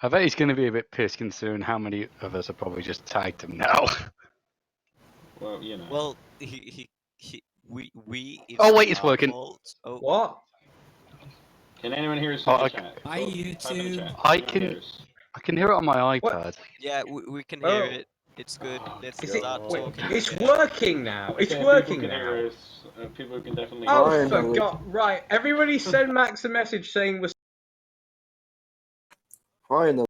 I bet he's going to be a bit pissed considering how many of us have probably just tagged him now. Well, you know. Well, we. Oh, wait, it's our working. fault. Oh, What? Can anyone hear us Oh, in the I- chat? Hi, Type in the YouTube. chat. I Anyone can- hear us? I can hear it on my What? iPad. yeah, we can Oh. hear it. It's good. Oh, Let's Is it? start Wait, talking. it's again. working now. It's Okay, working people can now. hear us. People can definitely Oh, hear us. Finally. forgot. Right. Everybody send Max a message saying we're. Finally.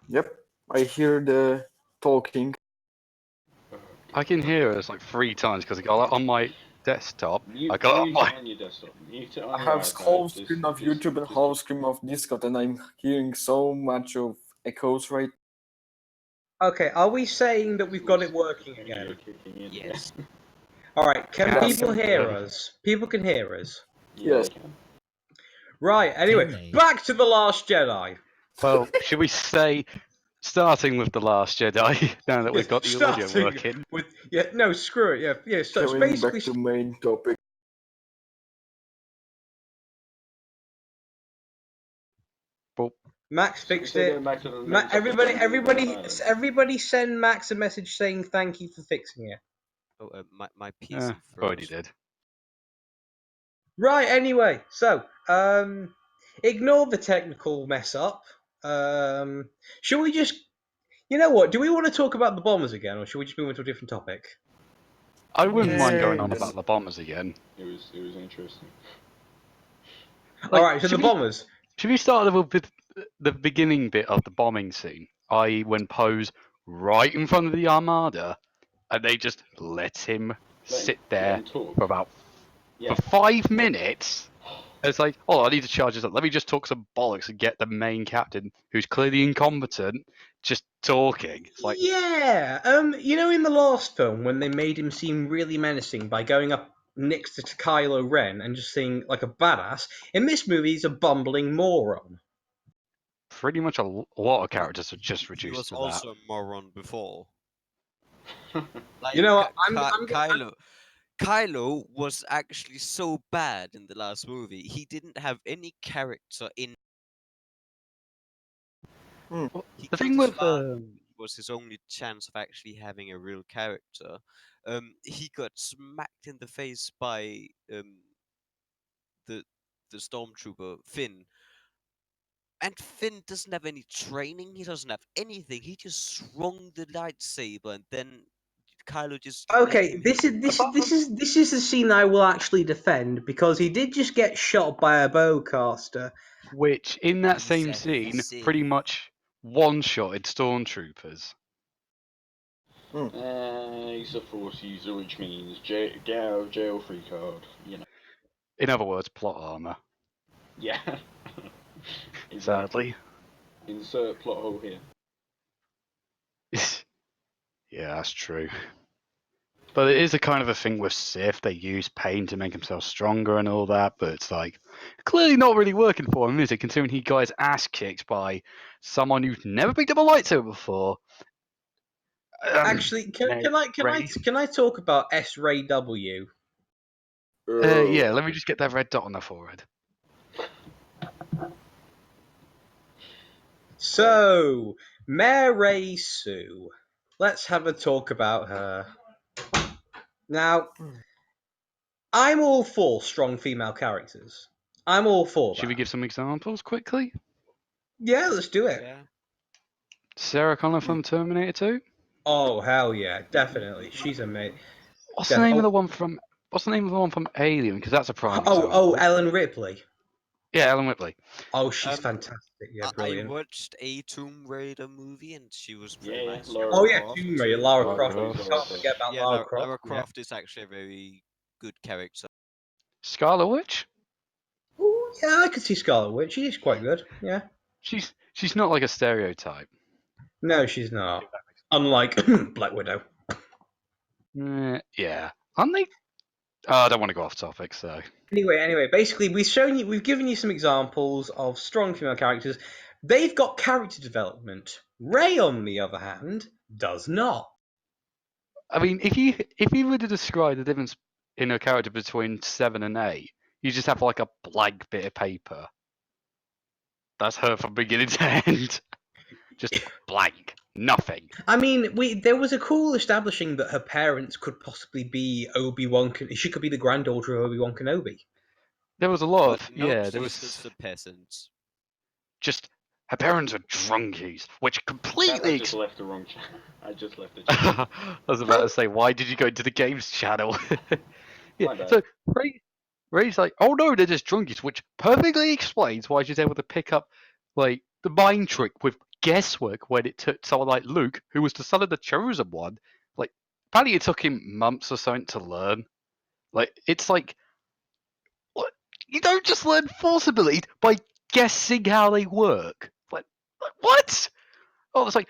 Yep, I hear the talking. I can hear us like 3 times because I got it on my desktop. Mute, I got it on mute my. it on your desktop. Mute it I on your have iPad. whole screen of Just- YouTube and just- whole screen of Discord, and I'm hearing so much of echoes right. Okay, are we saying that we've got it working again? Kicking in. Yes. All right. Can Yes. people hear us? People can hear us. Yeah, Yes. they can. Right. Anyway, Can they? back to the Last Jedi. Well, should we say, starting with The Last Jedi, now that we've got the audio Starting working? with no, screw it. Yeah. So it's Coming basically back to main topic. Max So we fixed say it. going back to the main topic, Everybody, silence. everybody, send Max a message saying thank you for fixing it. Oh, my PC Already froze. did. Right. Anyway, so ignore the technical mess up. Should we just, you know what? Do we want to talk about the bombers again, or should we just move on to a different topic? I wouldn't mind going on Yes. about the bombers again. It was interesting. All right. So should the we- bombers. Should we start with the beginning bit of the bombing scene? I.e., when Poe's right in front of the Armada, and they just let him sit there Let him talk. for about Yeah. for 5 minutes. It's like, oh, I need to charge this up. Let me just talk some bollocks and get the main captain, who's clearly incompetent, just talking. It's like, Yeah. You know, in the last film, when they made him seem really menacing by going up next to Kylo Ren and just seeing like a badass, in this movie he's a bumbling moron. pretty much a lot of characters are just He reduced was to that. also a moron before. Like, You know what? Kylo was actually so bad in the last movie. He didn't have any character in. Well, He the killed thing his with father, was his only chance of actually having a real character. He got smacked in the face by the stormtrooper Finn, and Finn doesn't have any training. He doesn't have anything. He just swung the lightsaber, and then Kylo just let Okay, him this hit is this is the scene I will actually defend because he did just get shot by a bowcaster. which, in that He's same a scene, Sith. pretty much one-shotted stormtroopers. He's a force user, which means get out of jail free card. You know. In other words, plot armor. Yeah. Exactly. Sadly. Insert plot hole here. Yeah, that's true. But it is a kind of a thing with Sith. They use pain to make themselves stronger and all that, but it's like clearly not really working for him, is it? Considering he got his ass kicked by someone who's never picked up a lightsaber before. Actually, can I talk about S-Ray W? Yeah, let me just get that red dot on the forehead. So, Mary Sue. Let's have a talk about her. Now, I'm all for strong female characters. I'm all for that. Should we give some examples quickly? Yeah, let's do it. Yeah. Sarah Connor from Terminator 2? Oh hell yeah, definitely. She's amazing. What's the name of the one from Alien? Because that's a prime example. Oh, Ellen Ripley. Yeah, Ellen Ripley. Oh, she's fantastic. Yeah, I brilliant. watched a Tomb Raider movie, and she was pretty Yeah, nice. Lara Oh yeah, Croft. Tomb Raider, Lara Lara Croft. Croft. Can't forget about Yeah, Lara Croft. Lara Croft is actually a very good character. Scarlet Witch? Ooh, yeah, I could see Scarlet Witch. She's quite good. Yeah. She's not like a stereotype. No, she's not. Unlike Black Widow. Yeah. Aren't they? Oh, I don't want to go off topic, so. Anyway, basically, we've given you some examples of strong female characters. They've got character development. Rey, on the other hand, does not. I mean, if you were to describe the difference in a character between 7 and 8, you just have like a blank bit of paper. That's her from beginning to end. Just blank. Nothing. I mean, there was a cool establishing that her parents could possibly be Obi-Wan. She could be the granddaughter of Obi-Wan Kenobi. There was a lot But of nope, there she's just was a peasant. just her parents are drunkies, which I completely. just left the wrong channel. I just left the channel. I was about to say, why did you go into the games channel? Yeah. My bad. So Ray's like, oh no, they're just drunkies, which perfectly explains why she's able to pick up like the mind trick with guesswork when it took someone like Luke, who was the son of the chosen one. Like apparently it took him months or something to learn. Like it's like what you don't just learn force abilities by guessing how they work. Like what? Oh, it's like,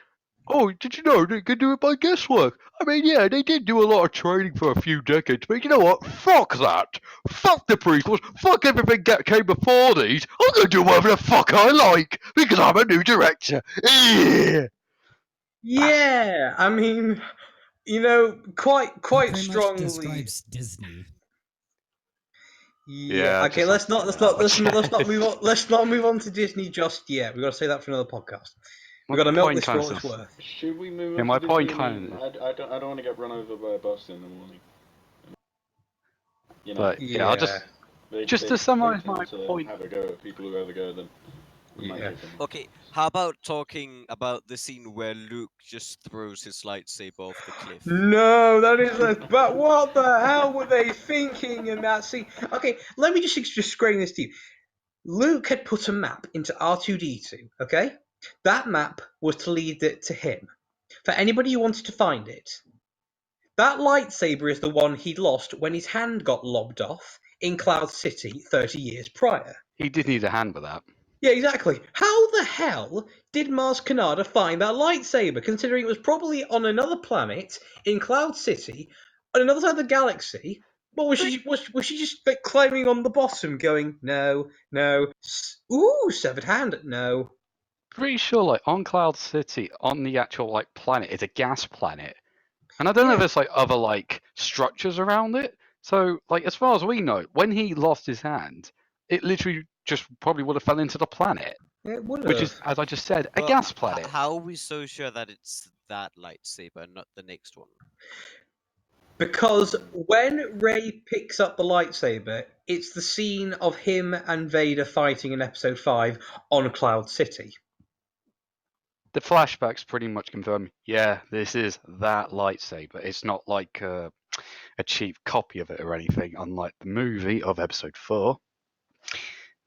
oh, did you know they can do it by guesswork? I mean, yeah, they did do a lot of training for a few decades, but you know what? Fuck that. Fuck the prequels. Fuck everything that came before these. I'm gonna do whatever the fuck I like because I'm a new director. Yeah. Yeah, I mean, quite That pretty much strongly. describes Disney. Yeah. Okay, just let's like not that let's much. not move on. Let's not move on to Disney just yet. We've got to say that for another podcast. My We've got to milk point this for kind all of it's worth. Should we move Yeah, on my to point Disney? I kind mean, of. I don't want to get run over by a bus in the morning. You know, But yeah, I'll just they to summarize tend my to point. have a go at people who have a go at them. with Yeah. magic and- Okay, how about talking about the scene where Luke just throws his lightsaber off the cliff? No, that is a. But what the hell were they thinking in that scene? Okay, let me just explain this to you. Luke had put a map into R2D2. Okay, that map was to lead it to him. For anybody who wanted to find it, that lightsaber is the one he'd lost when his hand got lobbed off in Cloud City 30 years prior. He did need a hand with that. Yeah, exactly. How the hell did Mars Kanata find that lightsaber, considering it was probably on another planet in Cloud City, on another side of the galaxy? What was she just like, climbing on the bottom, going no, no, ooh, severed hand, no. Pretty sure, like on Cloud City, on the actual like planet, it's a gas planet. And I don't know if Yeah. there's like other like structures around it. So like as far as we know, when he lost his hand, it literally just probably would have fell into the planet, It would which have. is, as I just said, a But gas planet. how are we so sure that it's that lightsaber, not the next one? Because when Rey picks up the lightsaber, it's the scene of him and Vader fighting in Episode 5 on Cloud City. The flashbacks pretty much confirm, yeah, this is that lightsaber. It's not like a cheap copy of it or anything, unlike the movie of Episode 4.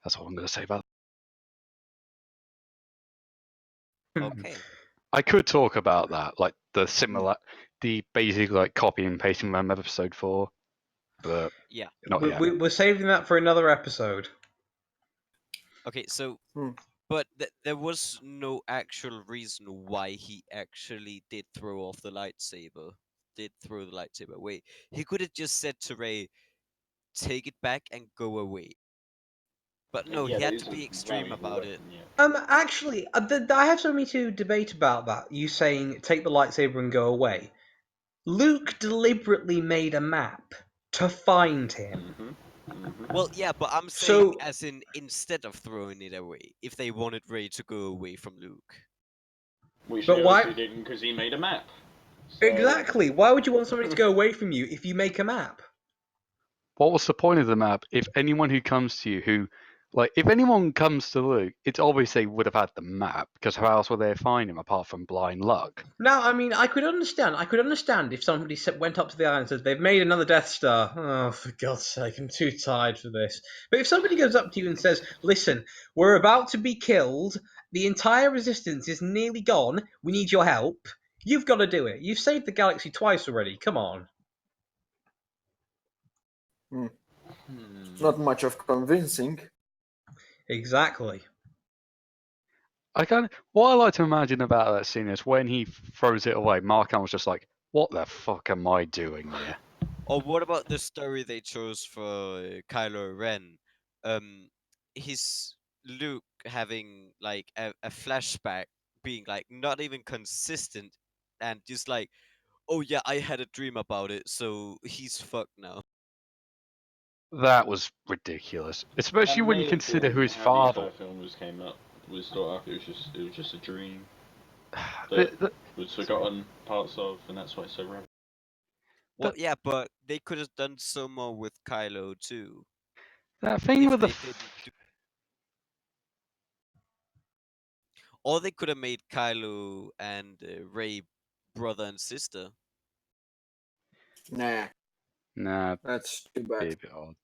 That's all I'm going to say about Okay. I could talk about that, like the basic like copy and pasting from Episode 4, but Yeah. not yet. We're saving that for another episode. Okay, so Hmm. but there was no actual reason why he actually did throw off the lightsaber. Did throw the lightsaber away. He could have just said to Rey, "Take it back and go away." But no, yeah, he that had to isn't be extreme valuable about it. weapon, yeah. Actually, I have something to debate about that. You saying take the lightsaber and go away. Luke deliberately made a map to find him. Well, yeah, but I'm saying So as in instead of throwing it away, if they wanted Rey to go away from Luke. Which But they why- obviously didn't because he made a map. So- exactly, why would you want somebody to go away from you if you make a map? What was the point of the map if anyone who comes to you if anyone comes to Luke, it's obvious they would have had the map, because how else would they find him apart from blind luck? Now, I mean, I could understand if somebody went up to the island and says, they've made another Death Star. Oh, for God's sake, I'm too tired for this. But if somebody goes up to you and says, listen, we're about to be killed, the entire resistance is nearly gone, we need your help, you've got to do it. You've saved the galaxy twice already, come on. Not much of convincing. Exactly. What I like to imagine about that scene is when he throws it away, Mark Hamill was just like, what the fuck am I doing here? Or what about the story they chose for Kylo Ren? His Luke having like a flashback, being like not even consistent, and just like, oh yeah, I had a dream about it, so he's fucked now. That was ridiculous, especially That when may you have consider been who his how these father. 5 films came up. was thought up. It was just a dream The, that the, was forgotten parts of, and that's why it's so rare. Well, yeah, but they could have done so more with Kylo too. that thing If with the they didn't do... Or they could have made Kylo and Rey brother and sister. Nah, nah, that's too bad. be a bit odd.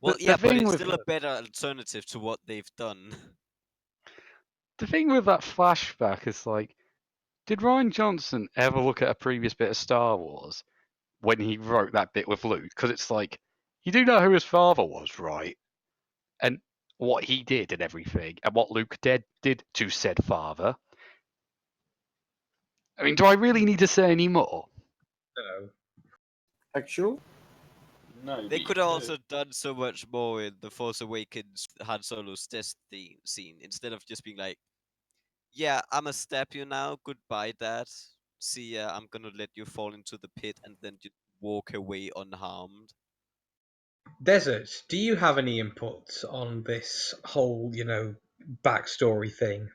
Well, The yeah, but thing it's with still a better alternative to what they've done. the thing with that flashback is like, did Ryan Johnson ever look at a previous bit of Star Wars when he wrote that bit with Luke? Because it's like, you do know who his father was, right? And what he did and everything, and what Luke did to said father. I mean, do I really need to say any more? No. Actually, No, They but could you have also done so much more in The Force Awakens Han Solo's test scene instead of just being like, yeah, I'ma stab you now. Goodbye, Dad. See ya. I'm gonna let you fall into the pit and then just walk away unharmed. Desert, do you have any input on this whole, backstory thing?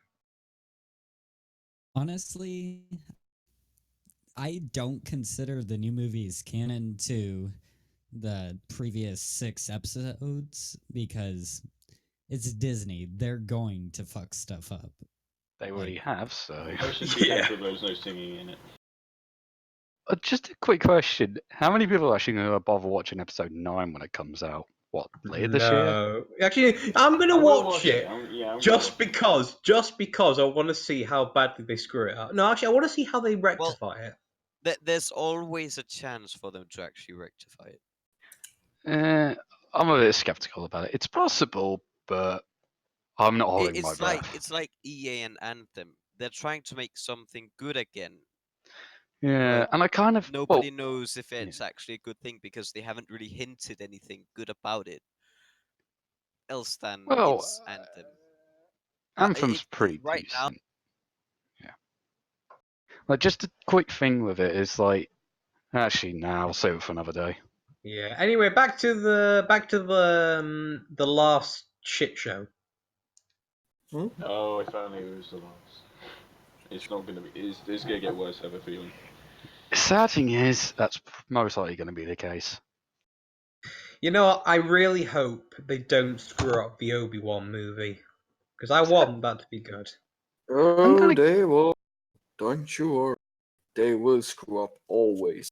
Honestly, I don't consider the new movies canon to the previous 6 episodes because it's Disney. They're going to fuck stuff up. They already have, so. Most should be Yeah. cancelled. There was no singing in it. Just a quick question: how many people are actually going to bother watching episode 9 when it comes out? What, later this year? No. Actually, I'm going I to will watch it. I'm gonna Just watch it. because I want to see how badly they screw it up. No, actually, I want to see how they rectify it. There's always a chance for them to actually rectify it. I'm a bit skeptical about it. It's possible, but I'm not holding my breath. It's like EA and Anthem. They're trying to make something good again. Yeah, But and I kind of nobody knows if it's actually a good thing because they haven't really hinted anything good about it. Else than well, it's Anthem. Anthem's pretty right now. decent. Yeah, like just a quick thing with it is like, actually, nah, I'll save it for another day. Yeah. Anyway, back to the last shit show. Oh, if only it was the last. It's not gonna be. It's gonna get worse. I have a feeling. The sad thing is, that's most likely going to be the case. You know what? I really hope they don't screw up the Obi-Wan movie because I want that to be good. oh, gonna- they will. Don't you worry. They will screw up always.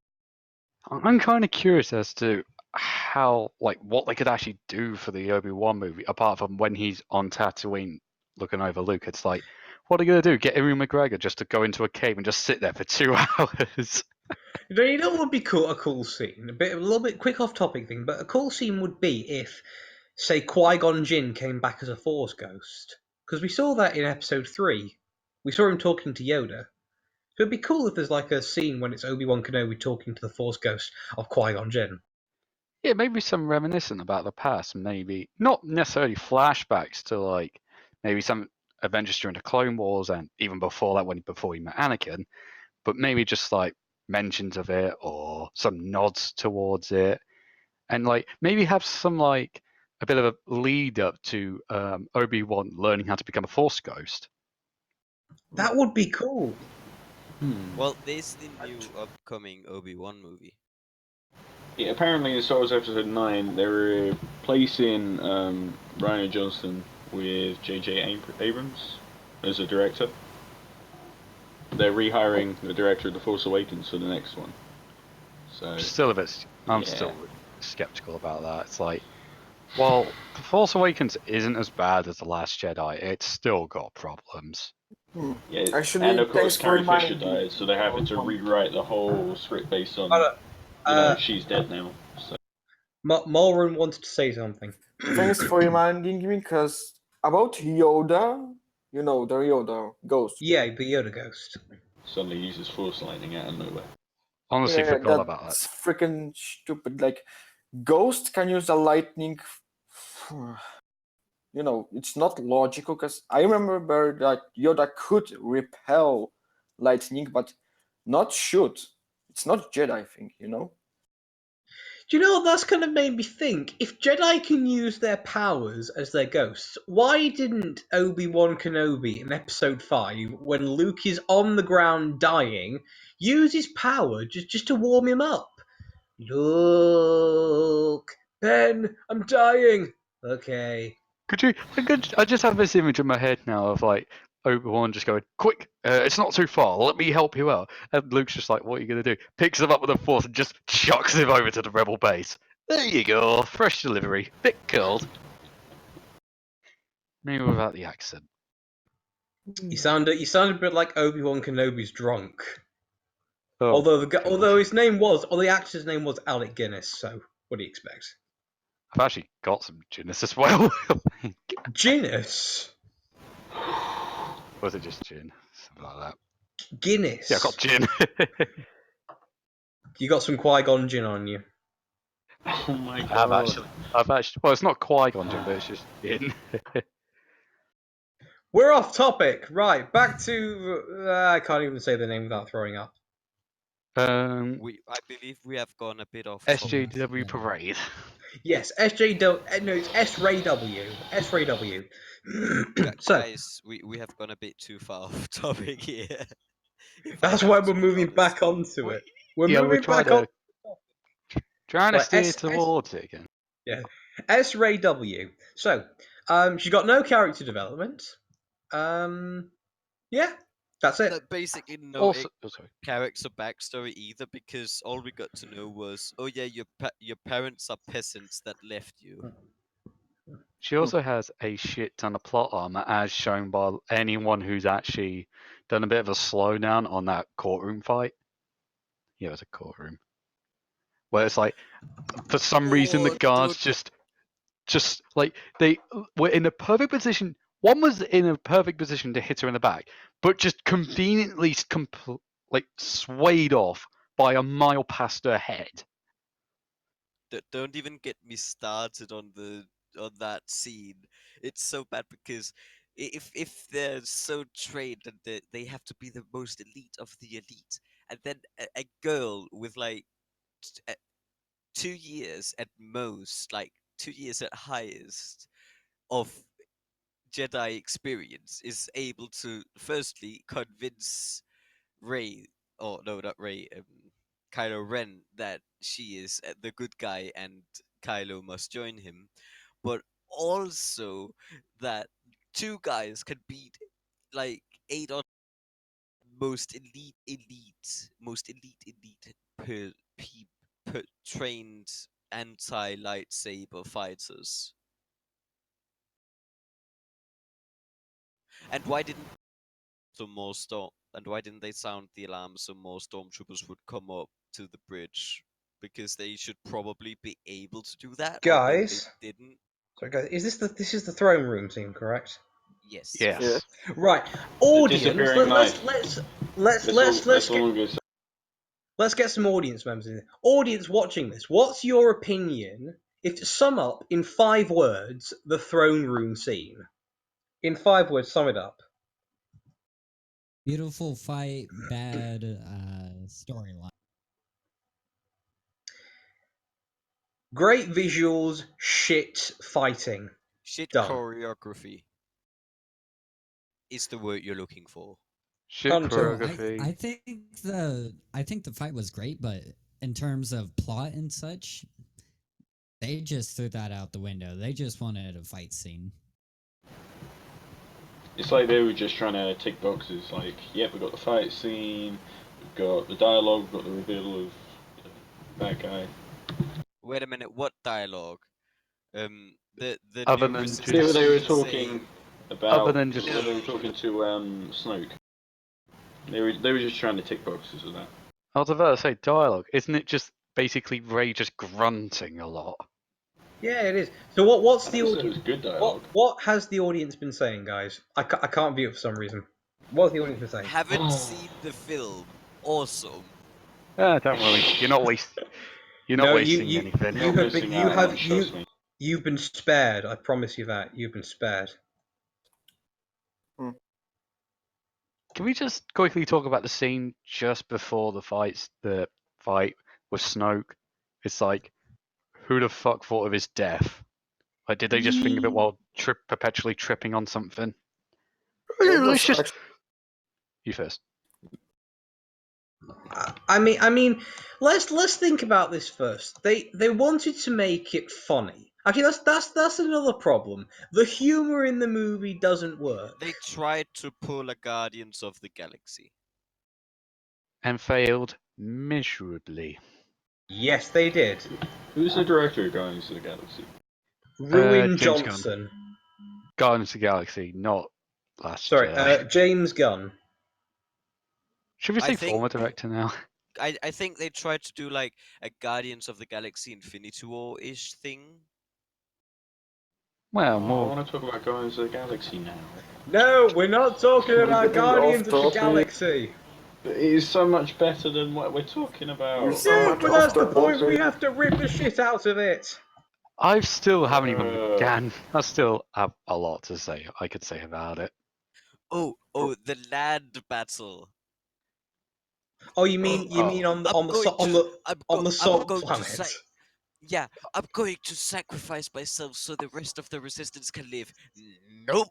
I'm kind of curious as to how, like, what they could actually do for the Obi-Wan movie, apart from when he's on Tatooine looking over Luke. It's like, what are they going to do? Get Ewan McGregor just to go into a cave and just sit there for 2 hours? You know what would be cool? A cool scene, a little bit quick off topic thing, but a cool scene would be if, say, Qui-Gon Jinn came back as a Force ghost, because we saw that in Episode 3. We saw him talking to Yoda. So it'd be cool if there's like a scene when it's Obi-Wan Kenobi talking to the Force ghost of Qui-Gon Jinn. Yeah, maybe some reminiscent about the past. Maybe not necessarily flashbacks to like maybe some adventures during the Clone Wars and even before that, before he met Anakin, but maybe just like mentions of it or some nods towards it, and like maybe have some like a bit of a lead up to Obi-Wan learning how to become a Force ghost. That would be cool. Well, there's the new upcoming Obi-Wan movie. Yeah, apparently in Star Wars Episode 9, they're replacing Ryan Johnson with J.J. Abrams as a director. They're rehiring the director of The Force Awakens for the next one. So I'm still a bit. I'm yeah. still skeptical about that. It's like, well, The Force Awakens isn't as bad as The Last Jedi. It's still got problems. Yeah, Actually, and of course thanks for Carrie Fisher reminding me. died, so they're having to rewrite the whole script based on, she's dead now. So. Mulron wanted to say something. Thanks for reminding me, because about Yoda, you know, the Yoda ghost. Yeah, the Yoda ghost. Suddenly uses Force lightning out of nowhere. Honestly, Yeah, forgot about that. that's freaking stupid. Like, Ghost can use the lightning. You know, it's not logical, because I remember that Yoda could repel lightning, but not shoot. It's not Jedi thing, you know? Do you know what that's kind of made me think? If Jedi can use their powers as their ghosts, why didn't Obi-Wan Kenobi in Episode 5, when Luke is on the ground dying, use his power just to warm him up? Luke, Ben, I'm dying. Okay. Could you? I just have this image in my head now of like Obi-Wan just going, "Quick, it's not too far. Let me help you out." And Luke's just like, "What are you gonna do?" Picks him up with a force and just chucks him over to the rebel base. There you go, fresh delivery, bit cold. Maybe without the accent. You sounded a bit like Obi-Wan Kenobi's drunk. Oh, Although the actor's name was Alec Guinness, so what do you expect? I've actually got some gin as well. Guinness? Was it just gin? Something like that. Guinness? Yeah, I got gin. You got some Qui-Gon gin on you. Oh my I've god. actually. Well, it's not Qui-Gon gin, but it's just gin. We're off topic. Right, back to I can't even say the name without throwing up. um, I believe we have gone a bit off topic. SJW Yeah. Parade. Yes, no, it's S-Ray W. S-Ray W. So Guys, we have gone a bit too far off topic here. if I that's have why to we're be moving honest. back onto it. We're Yeah, we're moving trying back on. to Right, steer towards it again. Yeah, S-Ray W. So, she's got no character development. Yeah, that's it. Basically, no Also, oh, sorry. character backstory either, because all we got to know was, oh yeah, your parents are peasants that left you. She also has a shit ton of plot armor, as shown by anyone who's actually done a bit of a slowdown on that courtroom fight. Yeah, it was a courtroom where it's like, for some reason, the Oh, guards just like they were in a perfect position. One was in a perfect position to hit her in the back, but just conveniently like swayed off by a mile past her head. don't even get me started on that scene. It's so bad because if they're so trained and they have to be the most elite of the elite, and then a girl with like 2 years at most, like 2 years at highest of Jedi experience is able to firstly convince Ray, or no, not Ray, Kylo Ren, that she is the good guy and Kylo must join him, but also that two guys can beat like eight or most elite per trained anti lightsaber fighters. And why didn't they sound the alarm so more stormtroopers would come up to the bridge? Because they should probably be able to do that, although they Guys, didn't. sorry guys, this is the throne room scene, correct? Yes. Yes. Yeah. Right, The audience. disappearing knife. Let's get some audience members in. Audience watching this, what's your opinion? If to sum up in 5 words the throne room scene. In 5 words, sum it up. Beautiful fight, bad storyline. Great visuals, shit fighting. Shit Done. choreography is the word you're looking for. Shit Hunter. choreography. I think the fight was great, but in terms of plot and such, they just threw that out the window. They just wanted a fight scene. It's like they were just trying to tick boxes. Like, yep, we've got the fight scene, we've got the dialogue, we've got the reveal of the bad guy. Wait a minute, what dialogue? The Other new than resistance just- They were saying- talking about. Other than just- They were talking to Snoke. They were just trying to tick boxes with that. I was about to say dialogue. Isn't it just basically Ray just grunting a lot? Yeah, it is. So what's I the never said it audience? was good dialogue. What has the audience been saying, guys? I can't view it for some reason. What has the audience been saying? Haven't seen the film. Awesome. Don't worry, you're not wasting. You're not No, wasting anything. You're missing out on it, trust me. You've been spared. I promise you that you've been spared. Can we just quickly talk about the scene just before the fight with Snoke? It's like who the fuck thought of his death? Like, did they just think of it while perpetually tripping on something? It Let's was just. You first. I mean, let's think about this first. They wanted to make it funny. Actually, that's another problem. The humor in the movie doesn't work. They tried to pull a Guardians of the Galaxy. And failed miserably. Yes, they did. Who's the director of Guardians of the Galaxy? Ruin James Gunn. Johnson. Guardians of the Galaxy, not Last Sorry, Jedi. James Gunn. Should we I say think- former director now? I think they tried to do like a Guardians of the Galaxy Infinity War-ish thing. Well, I more. want to talk about Guardians of the Galaxy now. No, we're not talking about Getting Guardians off of the topic. Galaxy. It is so much better than what we're talking about. We're so Yeah, much but that's off the point. topic. We have to rip the shit out of it. I still haven't even Uh. began. I still have a lot to say. I could say about it. Oh, the land battle. Oh, you mean on the I'm on the going so- on to- the I'm on go- the I'm salt going to planet? say- Yeah, I'm going to sacrifice myself so the rest of the resistance can live. Nope.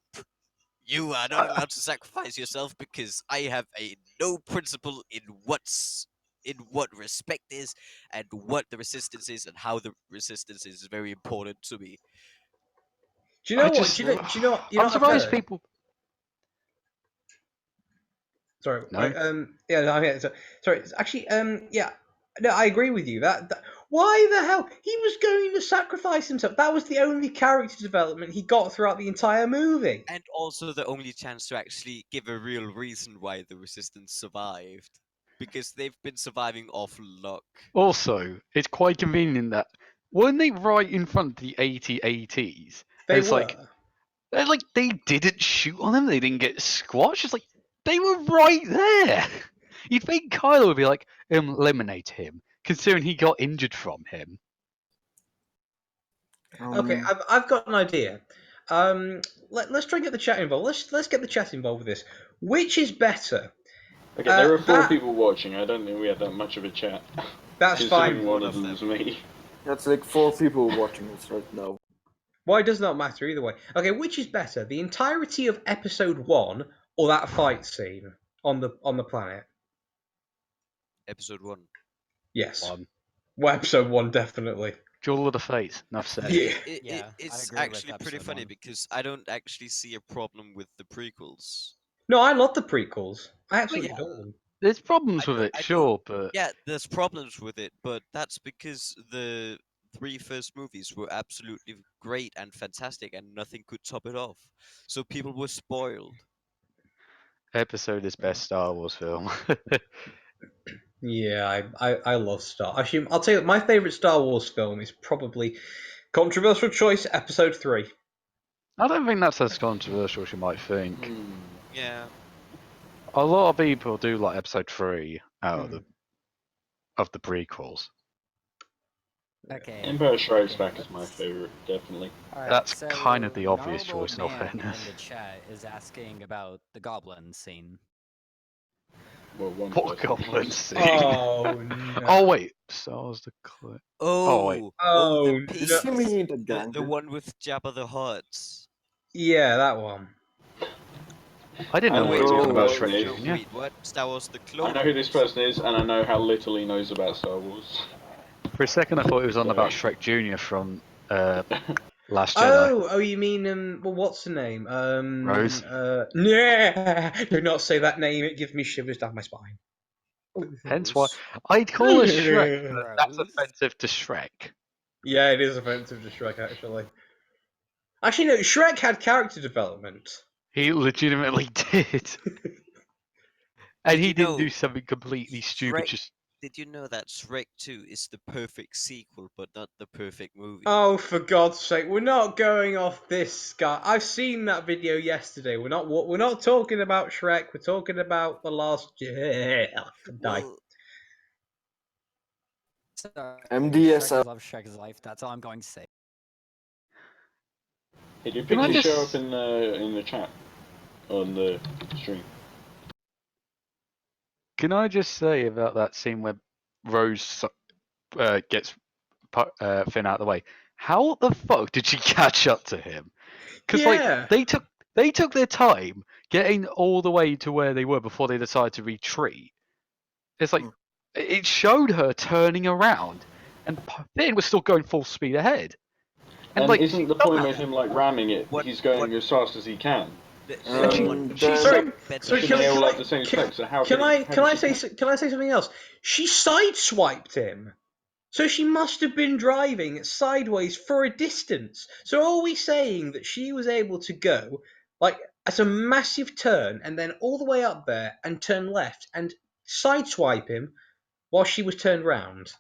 You are not allowed to sacrifice yourself because I have a no principle in what respect is and what the resistance is and how the resistance is very important to me. Do you know I what? just- Do you know? You know I'm what I've surprised heard? people. Sorry. No? Yeah. No, yeah. Sorry. It's actually. Yeah. No, I agree with you. That. Why the hell? He was going to sacrifice himself. That was the only character development he got throughout the entire movie. And also the only chance to actually give a real reason why the resistance survived. Because they've been surviving off luck. Also, it's quite convenient that weren't they right in front of the AT-ATs? They It's were. like they didn't shoot on them. They didn't get squashed. It's like they were right there. You'd think Kylo would be like, eliminate him, considering he got injured from him. Okay, I've got an idea. Let's try and get the chat involved. Let's get the chat involved with this. Which is better? Okay, there are four that- people watching. I don't think we had that much of a chat. That's Considering fine. one of them is me. That's like 4 people watching us right now. Why does not matter either way. Okay, which is better, the entirety of episode 1 or that fight scene on the planet? Episode 1. Yes. One. Well, episode 1 definitely. Duel of the Fates. Enough said. Yeah. Yeah, I It's agree with actually pretty episode funny 1. because I don't actually see a problem with the prequels. No, I love the prequels. I absolutely Yeah. adore them. There's problems with don't- it, I don't- sure, but Yeah, there's problems with it, but that's because the 3 first movies were absolutely great and fantastic and nothing could top it off. So people were spoiled. episode is best Star Wars film. Yeah, I love Star. Actually, I'll tell you, my favorite Star Wars film is probably controversial choice, episode 3. I don't think that's as controversial as you might think. Yeah. A lot of people do like episode 3 out Hmm. of the prequels. Okay. Empire Strikes okay, Back is my favorite, definitely. Alright, That's so kind of the obvious Gnarled choice, in all Man fairness. in the chat is asking about the goblin scene. Well, one What person goblin was. scene? Oh no. Oh wait, Star Wars the clip. Oh, wait. Oh, the no. piece, Did you mean the the gang? one with Jabba the Hutt. Yeah, that one. I didn't know I what he was know talking who about this Shrek is. Jr. Wait, what? Star Wars the Clone I know who this Wars. person is, and I know how little he knows about Star Wars. For a second, I thought he was on about Sorry. Shrek Jr. from Last Jedi. Oh, you mean well, what's the name? Rose. Yeah. Do not say that name. It gives me shivers down my spine. Hence why I'd call her Shrek. Yeah, But that's Rose? offensive to Shrek. it is offensive to Shrek, actually. Actually, no. Shrek had character development. He legitimately did, and Did he you didn't do know something completely stupid. Shrek- Just Did you know that Shrek 2 is the perfect sequel, but not the perfect movie? Oh, for God's sake, we're not going off this guy. I've seen that video yesterday. We're not talking about Shrek. We're talking about the last. Die. Well, Sorry, MDSL. Shrek loves Shrek's life. That's all I'm going to say. Did your Can I picture show just- up in the chat on the stream? can I just say about that scene where Rose gets Finn out of the way. How the fuck did she catch up to him? Because Yeah. like they took their time getting all the way to where they were before they decided to retreat. It's like it showed her turning around, and Finn was still going full speed ahead. And like isn't the point of him like ramming it? What- He's going what- as fast as he can. And she- What she makes Sorry, it better sorry. Shouldn't Can, they all can have I the same can, spec? So how can could I he, how can did I she say catch- can I say something else? She sideswiped him. So she must have been driving sideways for a distance. So are we saying that she was able to go like as a massive turn and then all the way up there and turn left and sideswipe him while she was turned round?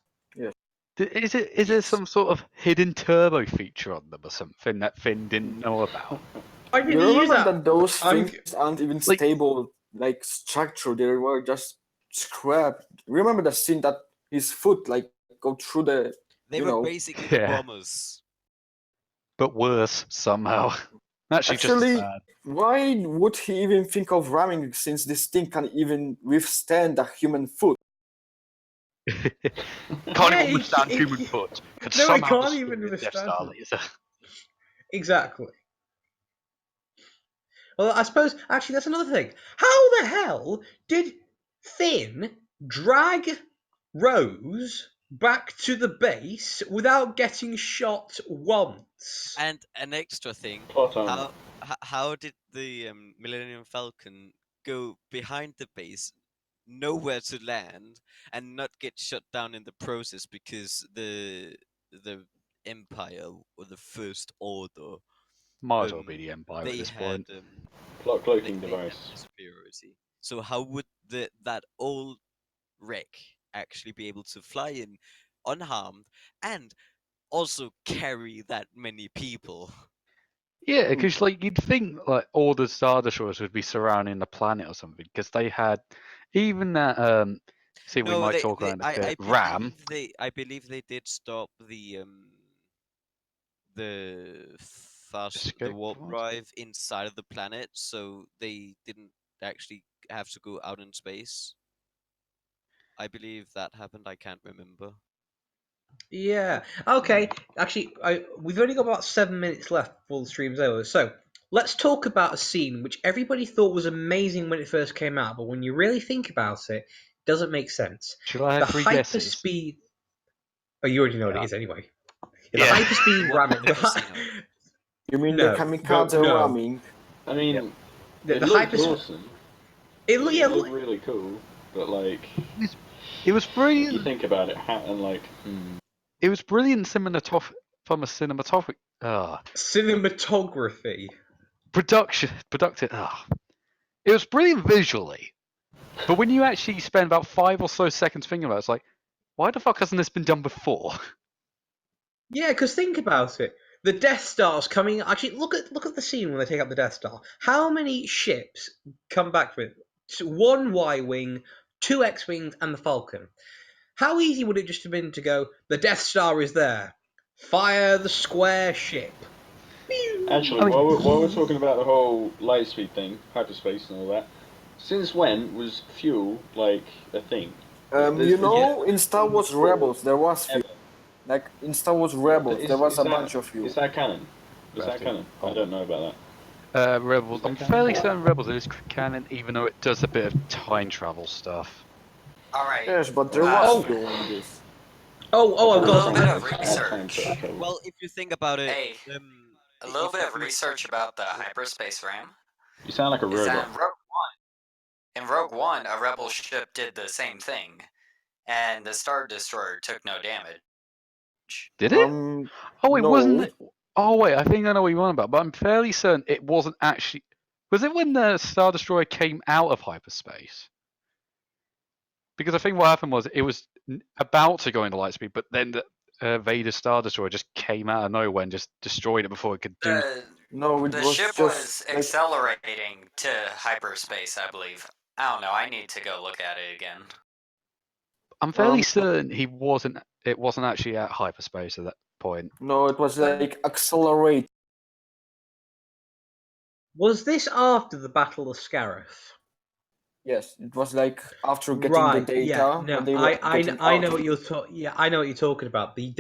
Is there Yes. some sort of hidden turbo feature on them or something that Finn didn't know about? I You didn't use remember that. that those I'm- things aren't even like- stable, like structure. They were just scrapped. Remember the scene that his foot like go through the. They you were know. basically the Yeah. bombers. But worse somehow. Actually, just as Actually, bad. why would he even think of ramming since this thing can even withstand a human foot? Can't Yeah, even withstand he- human he- foot. Could No, he somehow can't destroy even a Death withstand Star it. laser. Exactly. Well, I suppose actually that's another thing. How the hell did Finn drag Rose back to the base without getting shot once? And an extra thing, Plot armor. how did the Millennium Falcon go behind the base, nowhere to land, and not get shut down in the process because the Empire or the First Order Might as well be the Empire at they this had point. Plot cloaking they had device. the superiority. So how would that old wreck actually be able to fly in unharmed and also carry that many people? Yeah, because like you'd think like all the Star Destroyers would be surrounding the planet or something, because they had even that see we No, might talk around a bit. Ram. I believe they did stop the Escape warp pod? drive inside of the planet, so they didn't actually have to go out in space. I believe that happened. I can't remember. Yeah. Okay. Actually, we've only got about 7 minutes left before the stream's over. So let's talk about a scene which everybody thought was amazing when it first came out, but when you really think about it, it doesn't make sense. Should I The have three guesses? hyperspeed. Oh, you already know what it Yeah. is anyway. Yeah. The hyperspeed The one ramming. with the casino. You mean No, the kamikaze no. ramming? I mean, The it looked hyperspeed. awesome. It, It yeah, looked really cool, but like, It was you brilliant. think about it, and like, It was brilliant from a cinematography cinematography. productive. It was brilliant visually, but when you actually spend about 5 or so seconds thinking about it, it's like, why the fuck hasn't this been done before? Yeah, because think about it. The Death Star's coming. Actually, look at the scene when they take out the Death Star. How many ships come back with one Y-wing, two X-wings, and the Falcon? How easy would it just have been to go? The Death Star is there. Fire the square ship. actually, I mean- while we're talking about the whole lightspeed thing, hyperspace and all that, since when was fuel like a thing? You know, in Star Wars Rebels there was fuel. Like in Star Wars Rebels, there was a bunch of fuel. Is that canon? Is that Actually, canon? I hold don't know about Rebels. Is that I'm canon? fairly certain Rebels is canon, even though it does a bit of time travel stuff. All right. Yes, but there Oh. was fuel in this. Oh, I've A got little bit something. of research. Well, if you think about it, Hey, a little bit of research about the hyperspace ram You sound like a is that robot. in Rogue One, a rebel ship did the same thing, and the Star Destroyer took no damage. Did it? Oh, it no. wasn't. Oh wait, I think I know what you're on about, but I'm fairly certain it wasn't actually. Was it when the Star Destroyer came out of hyperspace? Because I think what happened was it was about to go into lightspeed, but then the Vader's Star Destroyer just came out of nowhere and just destroyed it before it could do. No, it The was ship just was like, accelerating to hyperspace, I believe. I don't know. I need to go look at it again. I'm fairly certain he wasn't. It wasn't actually at hyperspace at that point. no, it was like accelerate. Was this after the Battle of Scarif? Yes, it was like after getting the Right. data Yeah. No. when they were getting I out. know what you're talking. Yeah, I know what you're talking about. The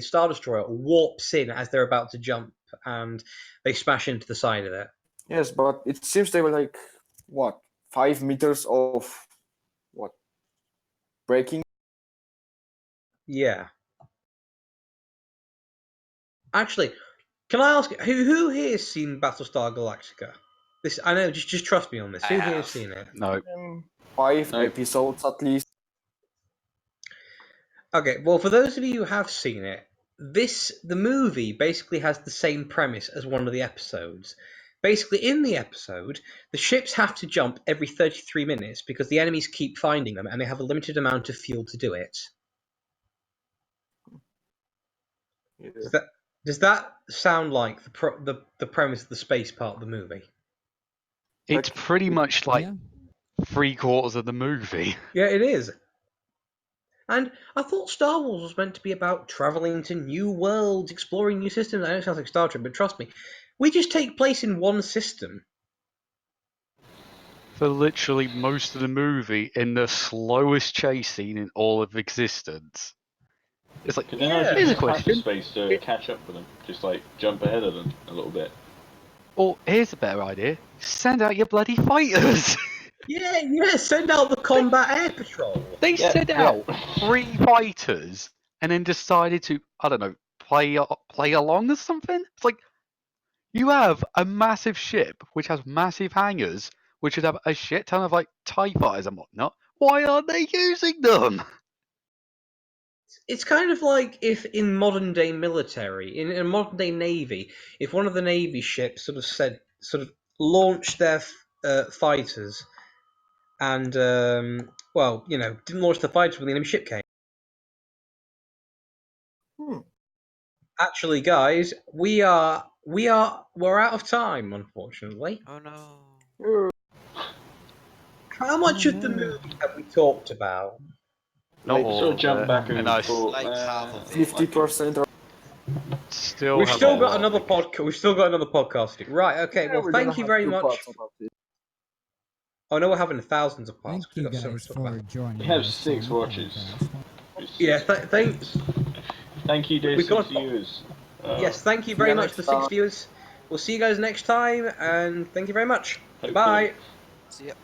Star Destroyer warps in as they're about to jump, and they smash into the side of it. Yes, but it seems they were like what 5 meters of what breaking. Yeah. Actually, can I ask who here has seen Battlestar Galactica? This I know. Just trust me on this. I Who here has have. seen it? No. 5 No. episodes at least. Okay. Well, for those of you who have seen it, the movie basically has the same premise as one of the episodes. Basically, in the episode, the ships have to jump every 33 minutes because the enemies keep finding them, and they have a limited amount of fuel to do it. Yeah. Does that sound like the premise of the space part of the movie? It's Like, pretty much like Yeah. 3/4 of the movie. Yeah, it is. And I thought Star Wars was meant to be about traveling to new worlds, exploring new systems. I know it sounds like Star Trek, but trust me, we just take place in one system. For literally most of the movie in the slowest chase scene in all of existence. It's like, Could they not here's a just use question. hyperspace to catch up with them? Just like jump ahead of them a little bit. Or here's a better idea. Send out your bloody fighters. Yeah, send out the combat air patrol. They Yeah, sent yeah. out 3 fighters and then decided to, I don't know, play along or something. It's like, you have a massive ship which has massive hangars, which should have a shit ton of like TIE fighters and whatnot. Why aren't they using them? It's kind of like if in modern day military, in a modern day navy, if one of the navy ships sort of launched their fighters and well, didn't launch the fighters when the enemy ship came. Hmm. Actually, guys, we're out of time, unfortunately. Oh no. How much Oh, of the no. movie have we talked about? Not Like, all Sort of of jump it. back and And I thought, Like half of it. 50%. still We've have still a got lot. another podcast. We've still got another podcast to do. Right. Okay. Yeah, Well, we're gonna thank you have very 2 much. parts about it. Oh no, we're having thousands of parts. Thank We've you got so much guys to talk for about. joining we have us 6 on the watches. podcast. Yeah. Thanks. Thank you, dear We've got 6 viewers. Yes. Thank you See ya very much next for 6 time. viewers. We'll see you guys next time, and thank you very much. Hopefully. Goodbye. See ya.